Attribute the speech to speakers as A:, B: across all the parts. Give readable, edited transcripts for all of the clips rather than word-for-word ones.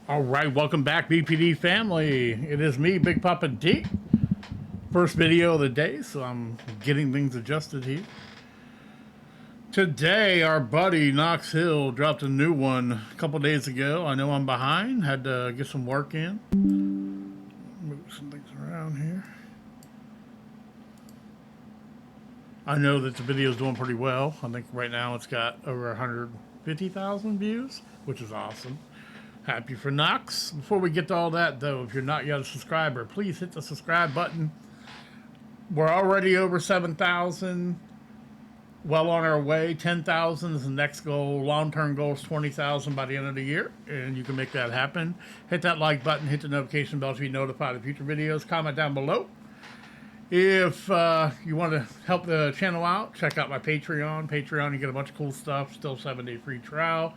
A: All right, welcome back, BPD family. It is me, Big Papa D. First video of the day, so I'm getting things adjusted here. Today, our buddy Knox dropped a new one a couple days ago. I know I'm behind, had to get some work in. Move some things around here. I know that the video is doing pretty well. I think right now it's got over 150,000 views, which is awesome. Happy for Knox. Before we get to all that, though, if you're not yet a subscriber, please hit the subscribe button. We're already over 7,000. Well on our way. 10,000 is the next goal. Long-term goal is 20,000 by the end of the year, and you can make that happen. Hit that like button. Hit the notification bell to be notified of future videos. Comment down below. If you want to help the channel out, check out my Patreon. Patreon, you get a bunch of cool stuff. Still 7-day free trial.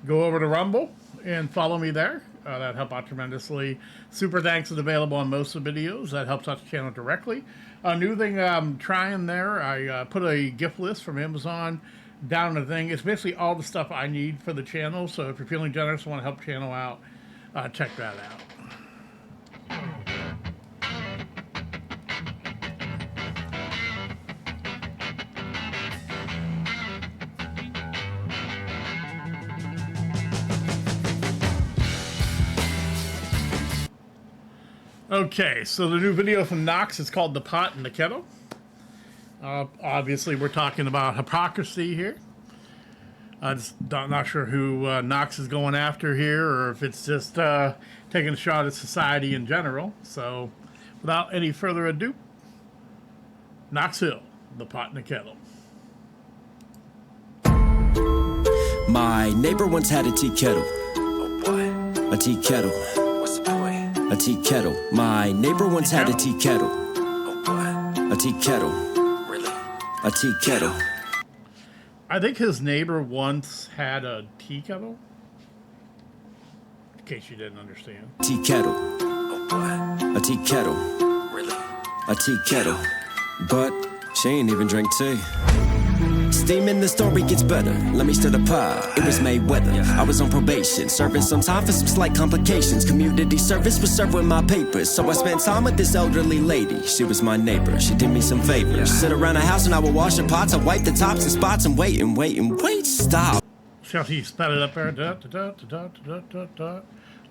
A: Go over to Rumble and follow me there. That'd help out tremendously. Super thanks is available on most of the videos. That helps out the channel directly. A new thing I'm trying there, I put a gift list from Amazon down the thing. It's basically all the stuff I need for the channel. So if you're feeling generous and want to help the channel out, check that out. Okay, so the new video from Knox is called The Pot and the Kettle. Obviously, we're talking about hypocrisy here. I'm not sure who Knox is going after here, or if it's just taking a shot at society in general. So, without any further ado, Knox Hill, The Pot and the Kettle.
B: My neighbor once had a tea kettle.
C: A what?
B: A tea kettle.
C: What's the point?
B: A tea kettle. My neighbor once had a tea kettle.
C: A what?
B: A tea kettle.
C: Really?
B: A tea kettle.
A: I think his neighbor once had a tea kettle. In case you didn't understand.
B: Tea kettle.
C: A what?
B: A tea kettle.
C: Really?
B: A tea kettle. But she ain't even drink tea. Steaming, the story gets better. Let me stir the pot. It was Mayweather. I was on probation, serving some time for some slight complications. Community service was served with my papers, so I spent time with this elderly lady. She was my neighbor. She did me some favors. Sit around the house and I would wash the pots. I wipe the tops and spots and wait and wait and wait. Stop.
A: See how he sped it up there?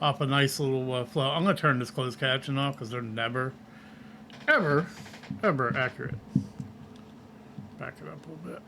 A: Off a nice little flow. I'm going to turn this closed caption off because they're never, ever accurate. Back it up a little bit.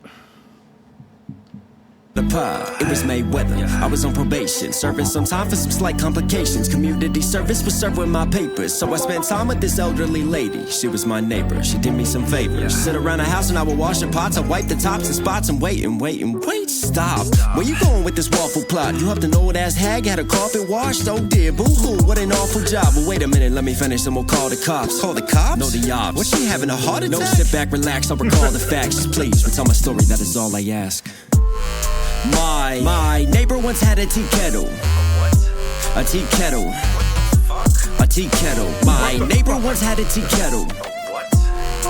B: The pot, it was Mayweather. I was on probation, serving some time for some slight complications. Community service was served with my papers, so I spent time with this elderly lady. She was my neighbor. She did me some favors. Sit around the house and I would wash the pots. I wipe the tops and spots and wait and wait and wait. Stop. Where you going with this waffle plot? You helped an old ass hag had her carpet washed. Oh dear, boo hoo, what an awful job. But wait a minute, let me finish and we'll call the cops. Call the cops? No, the ops. Was she having a heart attack? No, sit back, relax. I'll recall the facts. Just please retell my story. That is all I ask. My neighbor once had a tea kettle.
C: What?
B: A tea kettle.
C: What the fuck?
B: A tea kettle. My neighbor once had a tea kettle.
C: What?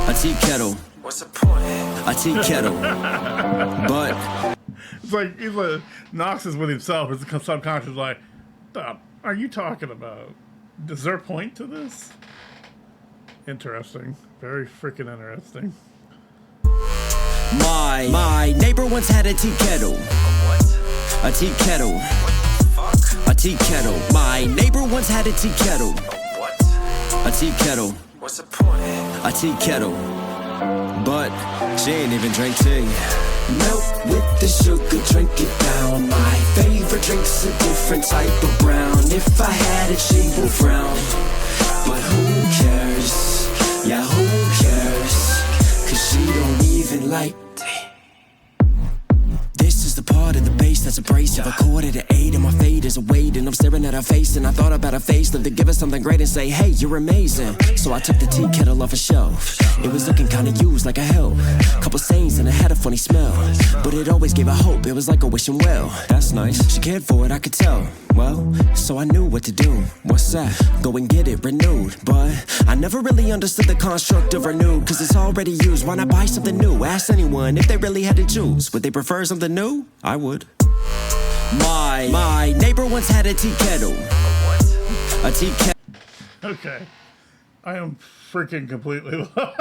B: A tea kettle.
C: What's the point?
B: A tea kettle. But
A: It's like he's like Knox is with himself. His subconscious is like, what are you talking about? Is there a point to this? Interesting. Very freaking interesting.
B: my neighbor once had a tea kettle.
C: What?
B: A tea kettle.
C: What the fuck?
B: A tea kettle. My neighbor once had a tea kettle.
C: What?
B: A tea kettle.
C: What's the point?
B: A tea kettle. But she ain't even drink tea. Milk with the sugar, drink it down. My favorite drink's a different type of brown. If I had it, she would frown. But who cares? Yeah, who cares? Cause she don't even like tea. This is the part of the bass that's abrasive. A quarter to 8 and my fade is a weight. And I'm staring at her face and I thought about her face. Live to give her something great and say, hey, you're amazing. So I took the tea kettle off a shelf. It was looking kinda used like a help. Couple stains and it had a funny smell. But it always gave her hope, it was like a wishing well. That's nice, she cared for it, I could tell. Well, so I knew what to do. What's that? Go and get it renewed. But I never really understood the construct of renewed. Cause it's already used, why not buy something new? Ask anyone if they really had to choose. Would they prefer something new? I would. My neighbor once had a tea kettle.
C: What?
B: A tea kettle.
A: Okay. I am freaking completely lost.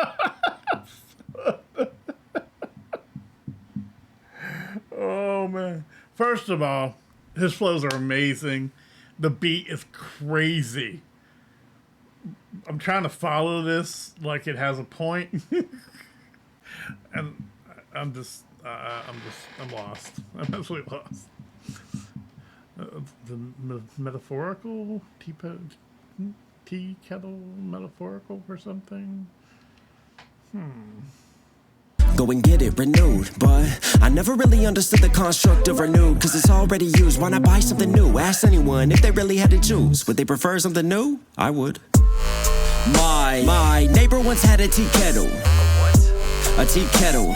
A: Oh, man. First of all, his flows are amazing. The beat is crazy. I'm trying to follow this like it has a point. And I'm lost. I'm absolutely lost. The metaphorical tea kettle metaphorical or something.
B: Go and get it renewed, but I never really understood the construct of renewed, cause it's already used. Why not buy something new? Ask anyone if they really had to choose. Would they prefer something new? I would. My neighbor once had a tea kettle.
C: What?
B: A tea kettle.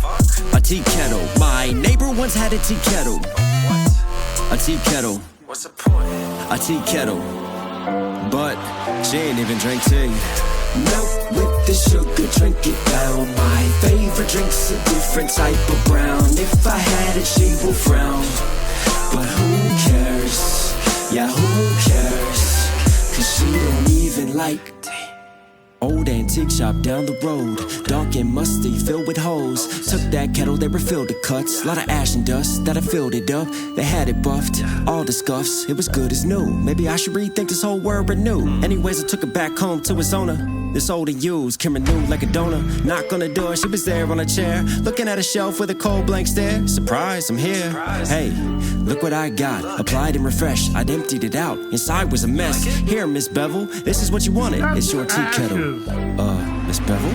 C: Fuck.
B: A tea kettle. My neighbor once had a tea kettle.
C: What?
B: A tea kettle.
C: What's the point?
B: A tea kettle. But she ain't even drink tea. Milk with the sugar, drink it down. My favorite drink's a different type of brown. If I had it, she will frown. But who cares? Yeah, who cares? Cause she don't even like tea. Old antique shop down the road, dark and musty, filled with holes. Took that kettle, they refilled the cuts. Lot of ash and dust that I filled it up. They had it buffed, all the scuffs. It was good as new. Maybe I should rethink this whole word renew. Anyways, I took it back home to its owner. This old and used, came renewed like a donor. Knock on the door, she was there on a chair, looking at a shelf with a cold blank stare. Surprise, I'm here. Hey, look what I got. Applied and refreshed, I'd emptied it out. Inside was a mess. Here, Miss Bevel, this is what you wanted. It's your tea kettle. Miss Bevel?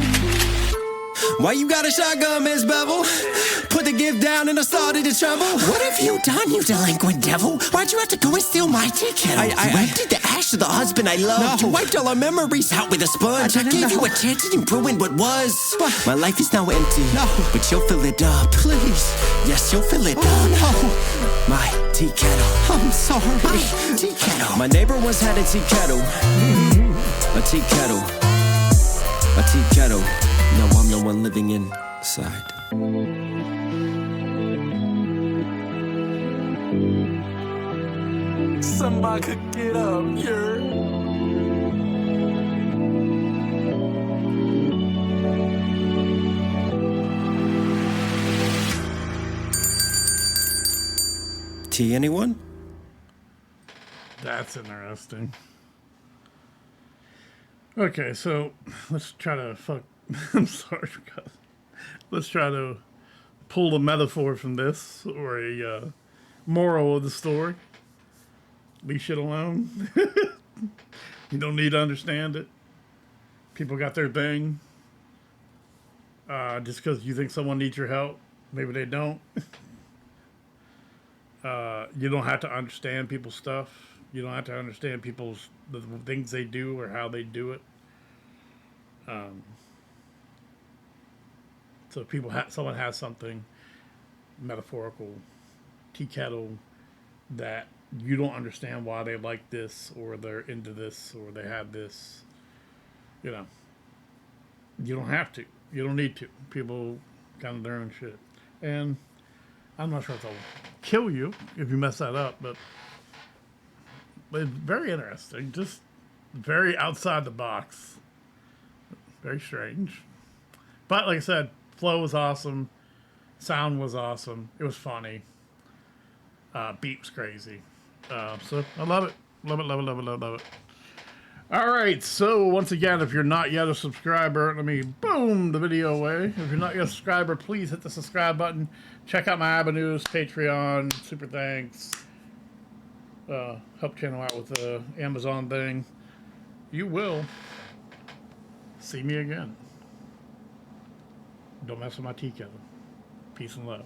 B: Why you got a shotgun, Miss Bevel? Put the gift down and I started to tremble. What have you done, you delinquent devil? Why'd you have to go and steal my tea kettle? I emptied the ash of the husband I loved. You wiped all our memories out with a sponge. I gave you a chance and you ruined what was. My life is now empty, but you'll fill it up. Please. Yes, you'll fill it up. No. My tea kettle. I'm sorry. My tea kettle. My neighbor once had a tea kettle. A tea kettle. A tea kettle. Now I'm the one living inside.
C: Somebody could get up here.
B: Tea, anyone?
A: That's interesting. Okay, so let's try to I'm sorry, guys. Let's try to pull a metaphor from this or a moral of the story. Leave shit alone. You don't need to understand it. People got their thing. Just because you think someone needs your help, maybe they don't. You don't have to understand people's stuff. You don't have to understand the things they do or how they do it. So if someone has something metaphorical, tea kettle, that you don't understand why they like this or they're into this or they have this, you don't have to. You don't need to. People got their own shit. And I'm not sure if they'll kill you if you mess that up, but it's very interesting. Just very outside the box. Very strange. But like I said, flow was awesome. Sound was awesome. It was funny. Beat was crazy. So I love it. Love it, love it, love it, love it, love it. All right, so once again, if you're not yet a subscriber, let me boom the video away. If you're not yet a subscriber, please hit the subscribe button. Check out my avenues, Patreon, super thanks. Help channel out with the Amazon thing. You will see me again. Don't mess with my tea kettle. Peace and love.